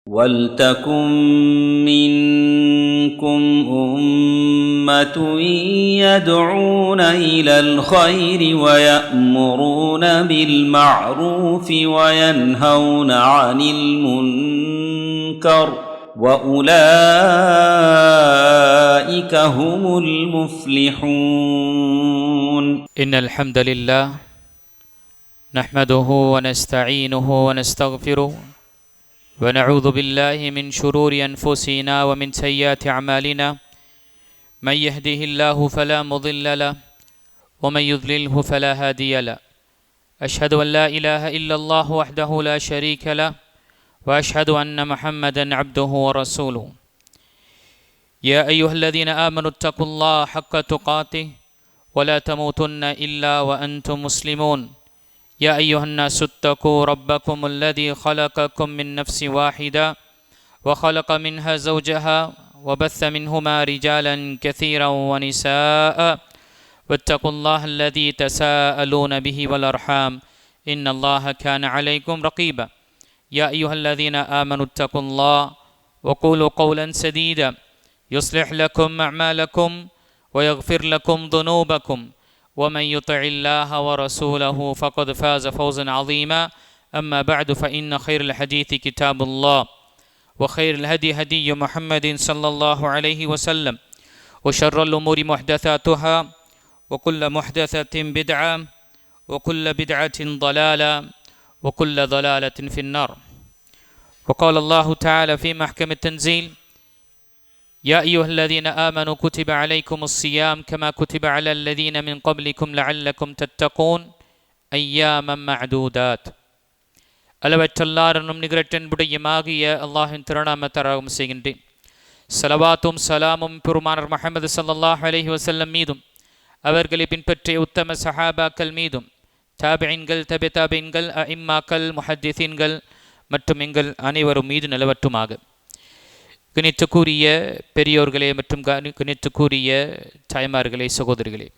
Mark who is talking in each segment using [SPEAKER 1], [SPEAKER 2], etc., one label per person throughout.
[SPEAKER 1] وَلْتَكُنْ مِنْكُمْ أُمَّةٌ يَدْعُونَ إِلَى الْخَيْرِ وَيَأْمُرُونَ بِالْمَعْرُوفِ وَيَنْهَوْنَ عَنِ الْمُنْكَرِ وَأُولَئِكَ هُمُ الْمُفْلِحُونَ.
[SPEAKER 2] إن الحمد لله نحمده ونستعينه ونستغفره ونعوذ بالله من شرور أنفسنا ومن سيئات أعمالنا. من يهده الله فلا مضل له ومن يضلله فلا هادي له. أشهد أن لا إله إلا الله وحده لا شريك له وأشهد أن محمدا عبده ورسوله. يا أيها الذين آمنوا اتقوا الله حق تقاته ولا تموتن إلا وأنتم مسلمون. يا أيها الناس اتقوا ربكم الذي خلقكم من نفس واحدة وخلق منها زوجها وبث منهما رجالا كثيرا ونساء واتقوا الله الذي تساءلون به والأرحام إن الله كان عليكم رقيبا. يا أيها الذين آمنوا اتقوا الله وقولوا قولا سديدا يصلح لكم أعمالكم ويغفر لكم ذنوبكم ومن يطع الله ورسوله فقد فاز فوزا عظيما. أما بعد فإن خير الحديث كتاب الله وخير الهدي هدي محمد صلى الله عليه وسلم وشر الأمور محدثاتها وكل محدثة بدعة وكل بدعة ضلالة وكل ضلالة في النار. وقال الله تعالى في محكم التنزيل: يا أيها الذين آمنوا كتب عليكم الصيام كما كتب على الذين من قبلكم لعلكم تتقون أياما معدودات. அளவற்றல்லாரனும் நிகரற்றன்புடையமாகிய அல்லாஹின் திருநாமத்தராகும் செய்கின்றேன். ஸலவாத்தும் சலாமும் பெருமானார் முஹம்மது ஸல்லல்லாஹு அலைஹி வஸல்லம் மீதும் அவர்களை பின்பற்றிய உத்தம சஹாபாக்கள் மீதும் தாபிஈன்கள் தபிதாபின்கள் அஇம்மாக்கள் முஹத்திஸீன்கள் மற்றும் எங்கள் அனைவரும் மீது நிலவற்றுமாக. கணித்துக்கூறிய பெரியோர்களே மற்றும் கணித்துக்கூறிய தாய்மார்களே, சகோதரிகளே,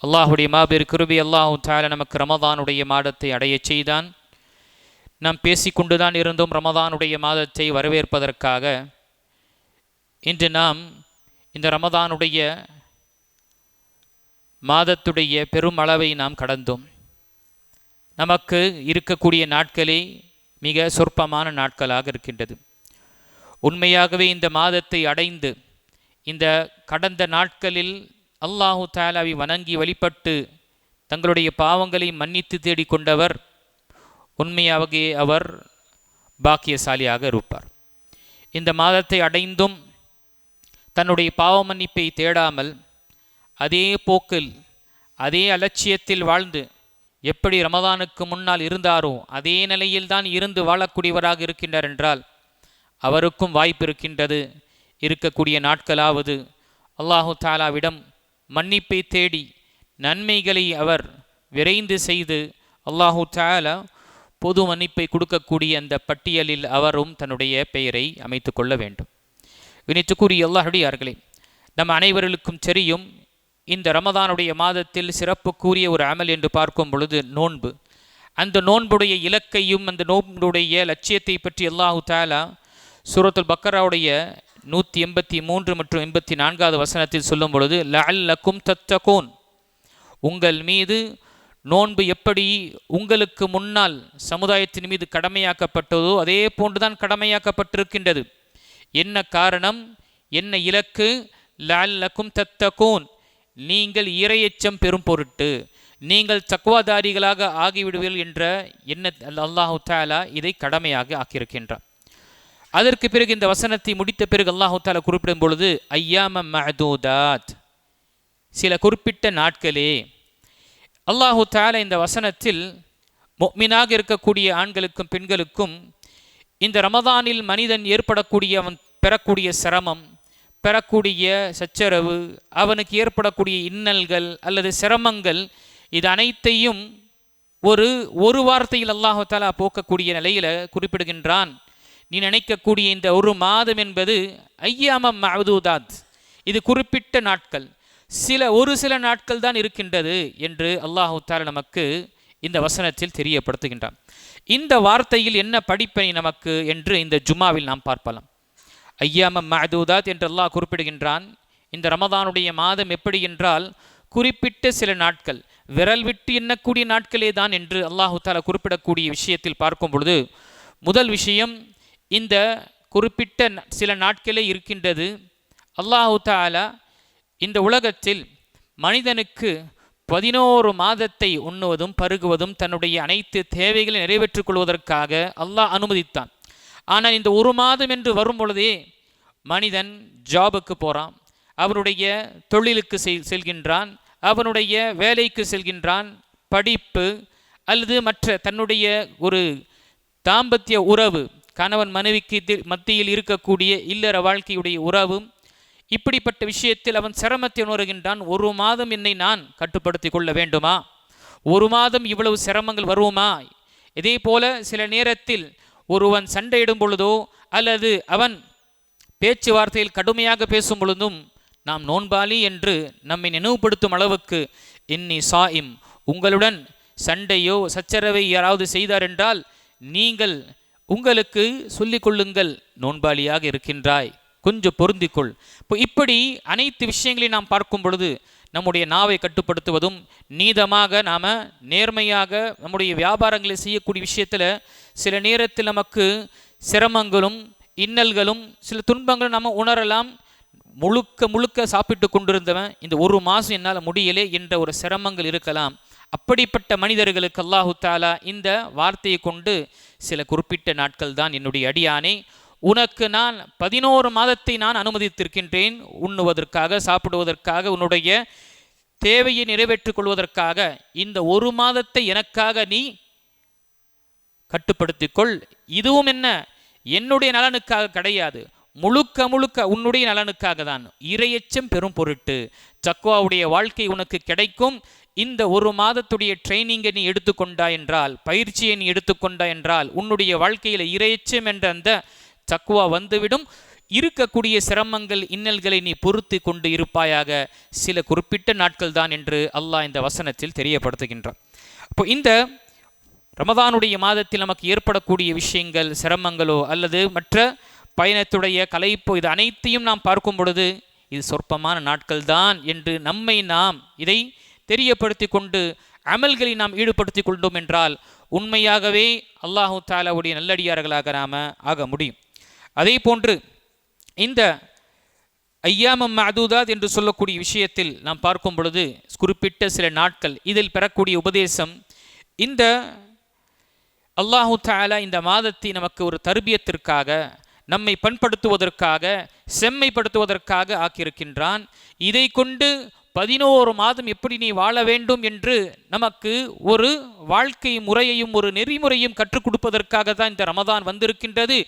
[SPEAKER 2] அல்லாஹுடைய மாபெரும் கிருபை அல்லாஹு தஆலா நமக்கு ரமதானுடைய மாதத்தை அடையச் செய்தான். நாம் பேசிக்கொண்டுதான் இருந்தோம் ரமதானுடைய மாதத்தை வரவேற்பதற்காக. இன்று நாம் இந்த ரமதானுடைய மாதத்துடைய பெரும் அளவை நாம் கடந்தோம். நமக்கு இருக்கக்கூடிய நாட்களே மிக சொற்பமான நாட்களாக இருக்கின்றது. உண்மையாகவே இந்த மாதத்தை அடைந்து இந்த கடந்த நாட்களில் அல்லாஹு தஆலாவை வணங்கி வழிபட்டு தங்களுடைய பாவங்களை மன்னித்து தேடிக்கொண்டவர் உண்மையாகவே அவர் பாக்கியசாலியாக இருப்பார். இந்த மாதத்தை அடைந்தும் தன்னுடைய பாவ மன்னிப்பை தேடாமல் அதே போக்கில் அதே அலட்சியத்தில் வாழ்ந்து எப்படி ரமதானுக்கு முன்னால் இருந்தாரோ அதே நிலையில்தான் இருந்து வாழக்கூடியவராக இருக்கின்றார் என்றால் அவருக்கும் வாய்ப்பு இருக்கின்றது. இருக்கக்கூடிய நாட்களாவது அல்லாஹு தஆலாவிடம் மன்னிப்பை தேடி நன்மைகளை அவர் விரைந்து செய்து அல்லாஹு தஆலா பொது மன்னிப்பை கொடுக்கக்கூடிய அந்த பட்டியலில் அவரும் தன்னுடைய பெயரை அமைத்து கொள்ள வேண்டும். வினித்துக்குரிய அல்லாஹ்வுடையார்களே, நம் அனைவர்களுக்கும் தெரியும், இந்த ரமதானுடைய மாதத்தில் சிறப்புக்குரிய ஒரு அமல் என்று பார்க்கும் பொழுது நோன்பு. அந்த நோன்புடைய இலக்கையும் அந்த நோன்புடைய லட்சியத்தை பற்றி அல்லாஹு தஆலா சூரத்துல் பக்கராவுடைய 183 மற்றும் 84வது வசனத்தில் சொல்லும் பொழுது லஅல்லக்கும் தத்தகூன், உங்கள் மீது நோன்பு எப்படி உங்களுக்கு முன்னால் சமுதாயத்தின் மீது கடமையாக்கப்பட்டதோ அதே போன்றுதான் கடமையாக்கப்பட்டிருக்கின்றது. என்ன காரணம், என்ன இலக்கு? லஅல்லக்கும் தத்தகூன், நீங்கள் இறையச்சம் பெறும் பொருட்டு, நீங்கள் தக்வாதாரிகளாக ஆகிவிடுவீர்கள் என்ற எண்ண அல்லாஹு தஆலா இதை கடமையாக ஆக்கியிருக்கின்றார். அதற்கு பிறகு இந்த வசனத்தை முடித்த பிறகு அல்லாஹு தஆலா குறிப்பிடும் பொழுது ஐயாம மஅதூதாத், சில குறிப்பிட்ட நாட்களே. அல்லாஹு தஆலா இந்த வசனத்தில் முஃமினாக இருக்கக்கூடிய ஆண்களுக்கும் பெண்களுக்கும் இந்த ரமதானில் மனிதன் ஏற்படக்கூடிய அவன் பெறக்கூடிய சிரமம், பெறக்கூடிய சச்சரவு, அவனுக்கு ஏற்படக்கூடிய இன்னல்கள் அல்லது சிரமங்கள், இது அனைத்தையும் ஒரு வார்த்தையில் அல்லாஹு தஆலா போக்கக்கூடிய நிலையில் குறிப்பிடுகின்றான். நீ நினைக்கக்கூடிய இந்த ஒரு மாதம் என்பது ஐயாமம் மஅதூதாத், இது குறிப்பிட்ட நாட்கள், ஒரு சில நாட்கள் தான் இருக்கின்றது என்று அல்லாஹு தஆலா நமக்கு இந்த வசனத்தில் தெரியப்படுத்துகின்றான். இந்த வார்த்தையில் என்ன படிப்பினை நமக்கு என்று இந்த ஜும்மாவில் நாம் பார்க்கலாம். ஐயாமம் மஅதூதாத் என்று அல்லாஹ் குறிப்பிடுகின்றான். இந்த ரமதானுடைய மாதம் எப்படி என்றால் குறிப்பிட்ட சில நாட்கள், விரல் விட்டு எண்ணக்கூடிய நாட்களே தான் என்று அல்லாஹு தாலா குறிப்பிடக்கூடிய விஷயத்தில் பார்க்கும் பொழுது, முதல் விஷயம், இந்த குறிப்பிட்ட சில நாட்களே இருக்கின்றது. அல்லாஹு தாலா இந்த உலகத்தில் மனிதனுக்கு 11 மாதத்தை உண்ணுவதும் பருகுவதும் தன்னுடைய அனைத்து தேவைகளை நிறைவேற்றிக் கொள்வதற்காக அல்லாஹ் அனுமதித்தான். ஆனால் இந்த ஒரு மாதம் என்று வரும் பொழுதே மனிதன் ஜாபுக்கு போகிறான், அவனுடைய தொழிலுக்கு செல்கின்றான், அவனுடைய வேலைக்கு செல்கின்றான், படிப்பு அல்லது மற்ற தன்னுடைய ஒரு தாம்பத்திய உறவு, கணவன் மனைவிக்கு மத்தியில் இருக்கக்கூடிய இல்லற வாழ்க்கையுடைய உறவு, இப்படிப்பட்ட விஷயத்தில் அவன் சிரமத்தை உணர்கின்றான். ஒரு மாதம் என்னை நான் கட்டுப்படுத்தி கொள்ள வேண்டுமா? ஒரு மாதம் இவ்வளவு சிரமங்கள் வருமா? இதே போல சில நேரத்தில் ஒருவன் சண்டையிடும் பொழுதோ அல்லது அவன் பேச்சுவார்த்தையில் கடுமையாக பேசும் பொழுதும் நாம் நோன்பாளி என்று நம்மை நினைவுபடுத்தும் அளவுக்கு இன்னி சாயிம், உங்களுடன் சண்டையோ சச்சரவை யாராவது செய்தார் என்றால் நீங்கள் உங்களுக்கு சொல்லிக் கொள்ளுங்கள், நோன்பாளியாக இருக்கின்றாய், கொஞ்சம் பொருந்திக்கொள். இப்போ இப்படி அனைத்து விஷயங்களையும் நாம் பார்க்கும் பொழுது நம்முடைய நாவை கட்டுப்படுத்துவதும், நீதமாக நாம் நேர்மையாக நம்முடைய வியாபாரங்களை செய்யக்கூடிய விஷயத்தில் சில நேரத்தில் நமக்கு சிரமங்களும் இன்னல்களும் சில துன்பங்களும் நம்ம உணரலாம். முழுக்க சாப்பிட்டு கொண்டிருந்தவன் இந்த ஒரு மாதம் என்னால் முடியலே என்ற ஒரு சிரமங்கள் இருக்கலாம். அப்படிப்பட்ட மனிதர்களுக்கு அல்லாஹு தாலா இந்த வார்த்தையை கொண்டு சில குறிப்பிட்ட நாட்கள் தான் என்னுடைய அடியானே, உனக்கு நான் 11 மாதத்தை நான் அனுமதித்திருக்கின்றேன், உண்ணுவதற்காக, சாப்பிடுவதற்காக, உன்னுடைய தேவையை நிறைவேற்றிக் கொள்வதற்காக. இந்த ஒரு மாதத்தை எனக்காக நீ கட்டுப்படுத்திக்கொள். இதுவும் என்ன, என்னுடைய நலனுக்காக கிடையாது, முழுக்க உன்னுடைய நலனுக்காக தான். இறையச்சம் பெரும் பொருட்டு தக்வாவுடைய வாழ்க்கை உனக்கு கிடைக்கும். இந்த ஒரு மாதத்துடைய ட்ரைனிங்கை நீ எடுத்துக்கொண்டா என்றால், பயிற்சியை நீ எடுத்துக்கொண்டா என்றால், உன்னுடைய வாழ்க்கையில் இறையச்சம் என்ற அந்த தக்வா வந்துவிடும். இருக்கக்கூடிய சிரமங்கள் இன்னல்களை நீ பொறுத்து கொண்டு இருப்பாயாக. சில குறிப்பிட்ட நாட்கள் தான் என்று அல்லாஹ் இந்த வசனத்தில் தெரியப்படுத்துகின்றான். அப்போ இந்த ரமதானுடைய மாதத்தில் நமக்கு ஏற்படக்கூடிய விஷயங்கள், சிரமங்களோ அல்லது மற்ற பயணத்துடைய கலைப்போ, இது அனைத்தையும் நாம் பார்க்கும் பொழுது இது சொற்பமான நாட்கள் தான் என்று நாம் இதை தெரியப்படுத்தி கொண்டு அமல்களை நாம் ஈடுபடுத்தி கொண்டோம் என்றால் உண்மையாகவே அல்லாஹு தாலாவுடைய நல்லடியார்களாக நாம் ஆக முடியும். அதே போன்று இந்த ஐயாமம் மஅதூதாத் என்று சொல்லக்கூடிய விஷயத்தில் நாம் பார்க்கும் பொழுது குறிப்பிட்ட சில நாட்கள், இதில் பெறக்கூடிய உபதேசம், இந்த அல்லாஹு தாலா இந்த மாதத்தை நமக்கு ஒரு தர்பியத்திற்காக, நம்மை பண்படுத்துவதற்காக, செம்மைப்படுத்துவதற்காக ஆக்கியிருக்கின்றான். இதை கொண்டு 11 மாதம் எப்படி நீ வாழ வேண்டும் என்று நமக்கு ஒரு வாழ்க்கை முறையையும் ஒரு நெறிமுறையும் கற்றுக் கொடுப்பதற்காக தான் இந்த ரமதான் வந்திருக்கின்றது.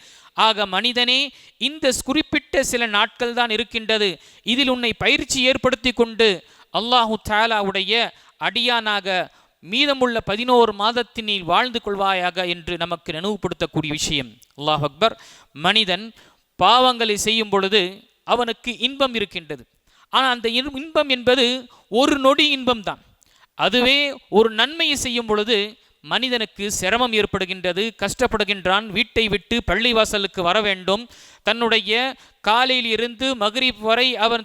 [SPEAKER 2] ஆக மனிதனே, இந்த குறிப்பிட்ட சில நாட்கள் தான் இருக்கின்றது, இதில் உன்னை பயிற்சி ஏற்படுத்தி கொண்டு அல்லாஹு தாலாவுடைய அடியானாக மீதமுள்ள 11 மாதத்தினில் வாழ்ந்து கொள்வாயாக என்று நமக்கு நினைவுபடுத்தக்கூடிய விஷயம். அல்லாஹ் அக்பர். மனிதன் பாவங்களை செய்யும் பொழுது அவனுக்கு இன்பம் இருக்கின்றது. ஆனால் அந்த இன்பம் என்பது ஒரு நொடி இன்பம் தான். அதுவே ஒரு நன்மையை செய்யும் பொழுது மனிதனுக்கு சிரமம் ஏற்படுகின்றது, கஷ்டப்படுகின்றான். வீட்டை விட்டு பள்ளிவாசலுக்கு வர வேண்டும், தன்னுடைய காலையில் இருந்து மக்ரிப் வரை அவன்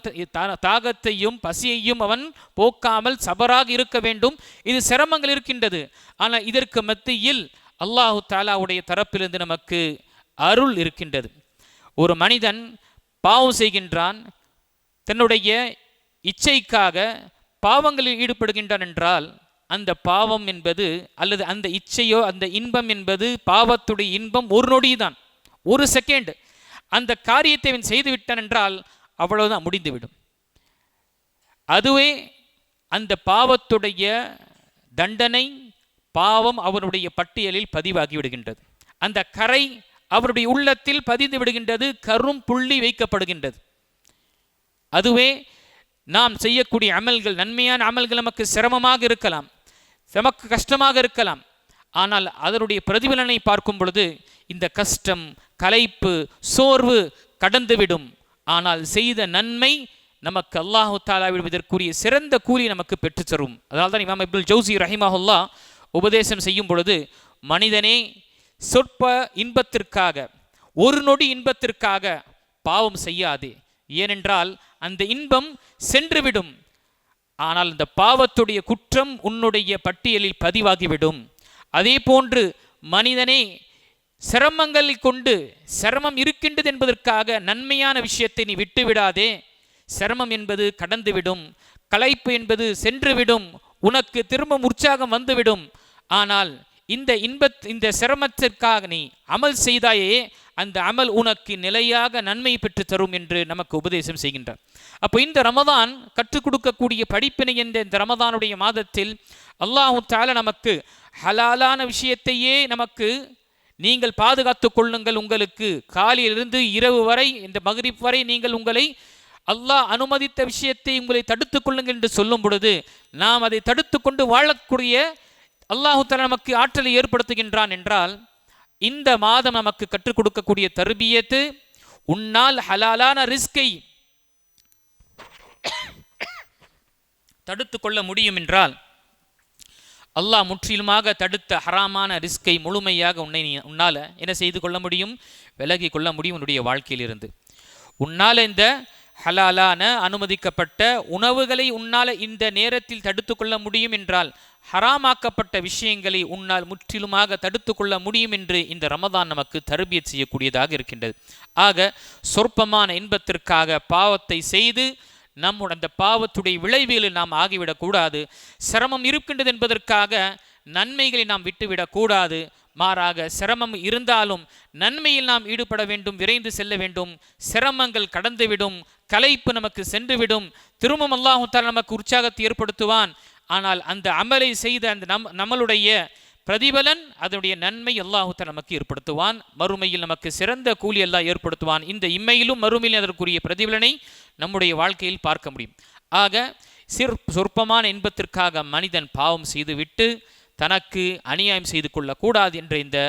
[SPEAKER 2] தாகத்தையும் பசியையும் அவன் போக்காமல் சபராக இருக்க வேண்டும். இது சிரமங்கள் இருக்கின்றது. ஆனால் இதற்கு மத்தியில் அல்லாஹு தாலாவுடைய தரப்பிலிருந்து நமக்கு அருள் இருக்கின்றது. ஒரு மனிதன் பாவம் செய்கின்றான், தன்னுடைய இச்சைக்காக பாவங்களில் ஈடுபடுகின்றான் என்றால் அந்த பாவம் என்பது அல்லது அந்த இச்சையோ அந்த இன்பம் என்பது, பாவத்துடைய இன்பம் ஒரு நொடிதான், ஒரு செகண்ட். அந்த காரியத்தை அவன் செய்துவிட்டான் என்றால் அவ்வளவுதான், முடிந்துவிடும். அதுவே அந்த பாவத்துடைய தண்டனை, பாவம் அவனுடைய பட்டியலில் பதிவாகி விடுகின்றது. அந்த கரை அவருடைய உள்ளத்தில் பதிந்து விடுகின்றது, கரும் புள்ளி வைக்கப்படுகின்றது. அதுவே நாம் செய்யக்கூடிய அமல்கள், நன்மையான அமல்கள் நமக்கு சிரமமாக இருக்கலாம், நமக்கு கஷ்டமாக இருக்கலாம். ஆனால் அதனுடைய பிரதிபலனை பார்க்கும் பொழுது இந்த கஷ்டம், களைப்பு, சோர்வு கடந்துவிடும். ஆனால் செய்த நன்மை நமக்கு அல்லாஹு தாலா இதற்குரிய சிறந்த கூலி நமக்கு பெற்றுத்தரும். அதனால்தான் இமாம் இப்னுல் ஜௌசி ரஹிமஹுல்லாஹ் உபதேசம் செய்யும் பொழுது, மனிதனே சொற்ப இன்பத்திற்காக, ஒரு நொடி இன்பத்திற்காக பாவம் செய்யாதே. ஏனென்றால் அந்த இன்பம் சென்றுவிடும். ஆனால் அந்த பாவத்துடைய குற்றம் உன்னுடைய பட்டியலில் பதிவாகிவிடும். அதே போன்று மனிதனே, சிரமங்களை கொண்டு, சிரமம் இருக்கின்றது என்பதற்காக நன்மையான விஷயத்தை நீ விட்டுவிடாதே. சிரமம் என்பது கடந்துவிடும், களைப்பு என்பது சென்றுவிடும், உனக்கு திரும்ப உற்சாகம் வந்துவிடும். ஆனால் இந்த சிரமத்திற்காக நீ அமல் செய்தாயே, அந்த அமல் உனக்கு நிலையாக நன்மை பெற்று தரும் என்று நமக்கு உபதேசம் செய்கின்றார். அப்போ இந்த ரமதான் கற்றுக் கொடுக்கக்கூடிய படிப்பினை என்ற இந்த ரமதானுடைய மாதத்தில் அல்லாஹு தஆலா நமக்கு ஹலாலான விஷயத்தையே நமக்கு நீங்கள் பாதுகாத்து கொள்ளுங்கள், உங்களுக்கு காலையிலிருந்து இரவு வரை, இந்த மக்ரிப் வரை நீங்கள் உங்களை அல்லாஹ் அனுமதித்த விஷயத்தை உங்களை தடுத்து கொள்ளுங்கள் என்று சொல்லும் பொழுது, நாம் அதை தடுத்து கொண்டு வாழக்கூடிய அல்லாஹு தஆலா நமக்கு ஆற்றலை ஏற்படுத்துகின்றான் என்றால், இந்த மாதம் நமக்கு கற்றுக் கொடுக்கக்கூடிய தர்பியத்து, உன்னால் ஹலாலான ரிஸ்கை தடுத்து கொள்ள முடியும் என்றால், அல்லாஹ் முற்றிலுமாக தடுத்த ஹராமான ரிஸ்கை முழுமையாக உன்னால் என்ன செய்து கொள்ள முடியும்? விலகி கொள்ள முடியும் உன்னுடைய வாழ்க்கையிலிருந்து. உன்னால் இந்த ஹலாலான அனுமதிக்கப்பட்ட உணவுகளை உன்னால் இந்த நேரத்தில் தடுத்து கொள்ள முடியும் என்றால், ஹராமாக்கப்பட்ட விஷயங்களை உன்னால் முற்றிலுமாக தடுத்து கொள்ள முடியும் என்று இந்த ரமதான் நமக்கு தர்பியத் செய்யக்கூடியதாக இருக்கின்றது. ஆக சொற்பமான இன்பத்திற்காக பாவத்தை செய்து நம்முடைய அந்த பாவத்துடைய விளைவுகளில் நாம் ஆகிவிடக்கூடாது. சிரமம் இருக்கின்றது என்பதற்காக நன்மைகளை நாம் விட்டுவிடக்கூடாது. மாறாக சிரமம் இருந்தாலும் நன்மையில் நாம் ஈடுபட வேண்டும், விரைந்து செல்ல வேண்டும். சிரமங்கள் கடந்துவிடும், களைப்பு நமக்கு சென்றுவிடும், திரும்பவும் அல்லாஹ் தஆலா நமக்கு உற்சாகத்தை ஏற்படுத்துவான். ஆனால் அந்த அமலை செய்த அந்த நம்மளுடைய பிரதிபலன், அதனுடைய நன்மை அல்லாஹ் தஆலா நமக்கு ஏற்படுத்துவான். மறுமையில் நமக்கு சிறந்த கூலி அல்லாஹ் ஏற்படுத்துவான். இந்த இம்மையிலும் மறுமையிலும் அதற்குரிய பிரதிபலனை நம்முடைய வாழ்க்கையில் பார்க்க முடியும். ஆக சொற்பமான இன்பத்திற்காக மனிதன் பாவம் செய்துவிட்டு தனக்கு அநியாயம் செய்து கொள்ளக்கூடாது என்ற இந்த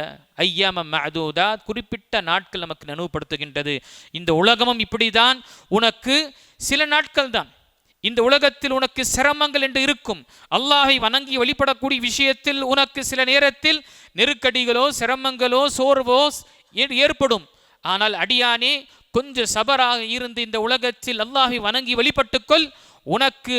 [SPEAKER 2] ஐயாம மஅதூதா குறிப்பிட்ட நாட்கள் நமக்கு நினைவுபடுத்துகின்றது. இந்த உலகமும் இப்படிதான், உனக்கு சில நாட்கள் தான். இந்த உலகத்தில் உனக்கு சிரமங்கள் என்று இருக்கும். அல்லாஹை வணங்கி வழிபடக்கூடிய விஷயத்தில் உனக்கு சில நேரத்தில் நெருக்கடிகளோ சிரமங்களோ சோர்வோ ஏற்படும். ஆனால் அடியானே, கொஞ்சம் சபராக இருந்து இந்த உலகத்தில் அல்லாஹை வணங்கி வழிபட்டுக்கொள், உனக்கு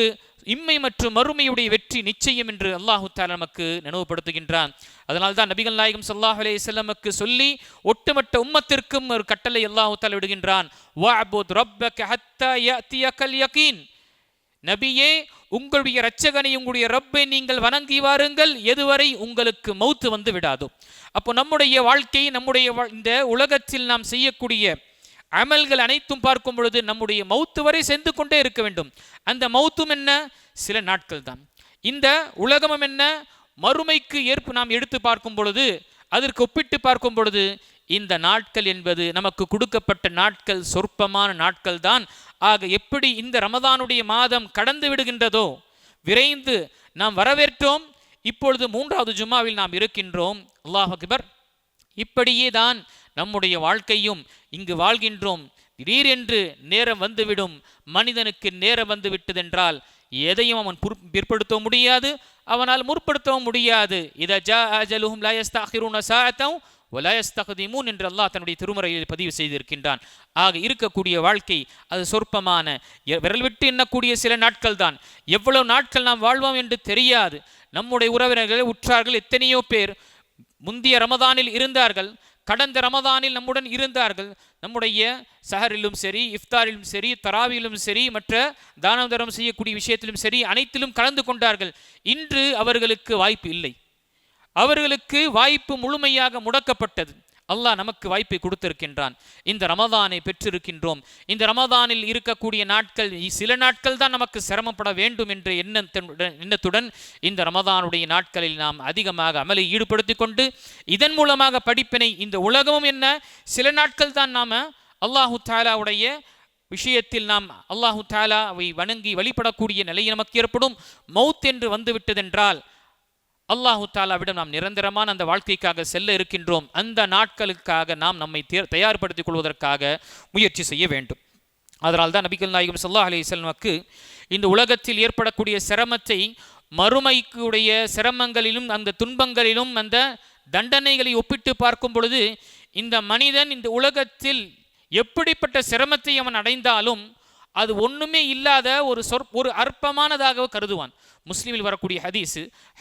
[SPEAKER 2] இம்மை மற்றும் மறுமையுடைய வெற்றி நிச்சயம் என்று அல்லாஹு தஆலா நமக்கு நினைவுபடுத்துகின்றான். அதனால்தான் நபிகள் நாயகம் ஸல்லல்லாஹு அலைஹி வஸல்லமுக்கு சொல்லி ஒட்டுமொத்த உம்மத்திற்கும் ஒரு கட்டளை அல்லாஹு தஆலா விடுகின்றான். வஅபுத் ரப்பக ஹத்தா யஅதியகல் யகீன். நபியே, உங்களுடைய இரட்சகனை, உங்களுடைய ரப்பை நீங்கள் வணங்கி வாருங்கள், எதுவரை உங்களுக்கு மௌத்து வந்து விடாதோ. அப்போ நம்முடைய வாழ்க்கை, நம்முடைய இந்த உலகத்தில் நாம் செய்யக்கூடிய அமல்கள் அனைத்தும் பார்க்கும் பொழுது நம்முடைய மௌத்து வரை சென்று கொண்டே இருக்க வேண்டும். அந்த மௌத்தும் என்ன? சில நாட்கள் தான். இந்த உலகமும் என்ன? மறுமைக்கு நாம் எடுத்து பார்க்கும் பொழுது, அதற்கு ஒப்பிட்டு பார்க்கும் பொழுது, இந்த நாட்கள் என்பது நமக்கு கொடுக்கப்பட்ட நாட்கள் சொற்பமான நாட்கள் தான். ஆக எப்படி இந்த ரமதானுடைய மாதம் கடந்து விடுகின்றதோ, விரைந்து நாம் வரவேற்றோம். இப்பொழுது 3வது ஜும்மாவில் நாம் இருக்கின்றோம். அல்லாஹ் அக்பர். இப்படியே தான் நம்முடைய வாழ்க்கையும் இங்கு வாழ்கின்றோம். திடீரென்று நேரம் வந்துவிடும். மனிதனுக்கு நேரம் வந்து விட்டதென்றால் எதையும் அவன் பிற்படுத்த முடியாது, அவனால் முற்படுத்தவும் முடியாது. இதா ஜாஅ அஜலுஹும் லா யஸ்தஅகிருன ஸாஅத்தன் வலா யஸ்தக்திமூன் என்று அல்லாஹ் தன்னுடைய திருமறையில் பதிவு செய்திருக்கின்றான். ஆக இருக்கக்கூடிய வாழ்க்கை அது சொற்பமான, விரல் விட்டு எண்ணக்கூடிய சில நாட்கள் தான். எவ்வளவு நாட்கள் நாம் வாழ்வோம் என்று தெரியாது. நம்முடைய உறவினர்கள், உற்றார்கள் எத்தனையோ பேர் முந்திய ரமதானில் இருந்தார்கள், கடந்த ரமதானில் நம்முடன் இருந்தார்கள். நம்முடைய சஹரிலும் சரி, இஃப்தாரிலும் சரி, தராவிலும் சரி, மற்ற தானம் தரம் செய்யக்கூடிய விஷயத்திலும் சரி, அனைத்திலும் கலந்து கொண்டார்கள். இன்று அவர்களுக்கு வாய்ப்பு இல்லை. அவர்களுக்கு வாய்ப்பு முழுமையாக முடக்கப்பட்டது. அல்லாஹ் நமக்கு வாய்ப்பை கொடுத்திருக்கின்றான். இந்த ரமதானை பெற்றிருக்கின்றோம். இந்த ரமதானில் இருக்கக்கூடிய நாட்கள் சில நாட்கள் தான் நமக்கு சிரமப்பட வேண்டும் என்ற எண்ணத்துடன் இந்த ரமதானுடைய நாட்களில் நாம் அதிகமாக அமலை ஈடுபடுத்தி கொண்டு, இதன் மூலமாக படிப்பினை, இந்த உலகமும் என்ன, சில நாட்கள் தான் நாம் அல்லாஹு தஆலாவுடைய விஷயத்தில் நாம் அல்லாஹு தஆலாவை வணங்கி வழிபடக்கூடிய நிலை நமக்கு ஏற்படும். மௌத் என்று வந்துவிட்டதென்றால் அல்லாஹு தஆலாவிடம் நாம் நிரந்தரமான அந்த வாழ்க்கைக்காக செல்ல இருக்கின்றோம். அந்த நாட்களுக்காக நாம் நம்மை தயார்படுத்திக் கொள்வதற்காக முயற்சி செய்ய வேண்டும். அதனால் தான் நபிகள் நாயகம் ஸல்லல்லாஹு அலைஹி வஸல்லமுக்கு இந்த உலகத்தில் ஏற்படக்கூடிய சிரமத்தை மறுமைக்குடைய சிரமங்களிலும் அந்த துன்பங்களிலும் அந்த தண்டனைகளை ஒப்பிட்டு பார்க்கும் பொழுது இந்த மனிதன் இந்த உலகத்தில் எப்படிப்பட்ட சிரமத்தை அவன் அடைந்தாலும் அது ஒன்றுமே இல்லாத ஒரு அற்பமானதாக கருதுவான். முஸ்லீமில் வரக்கூடிய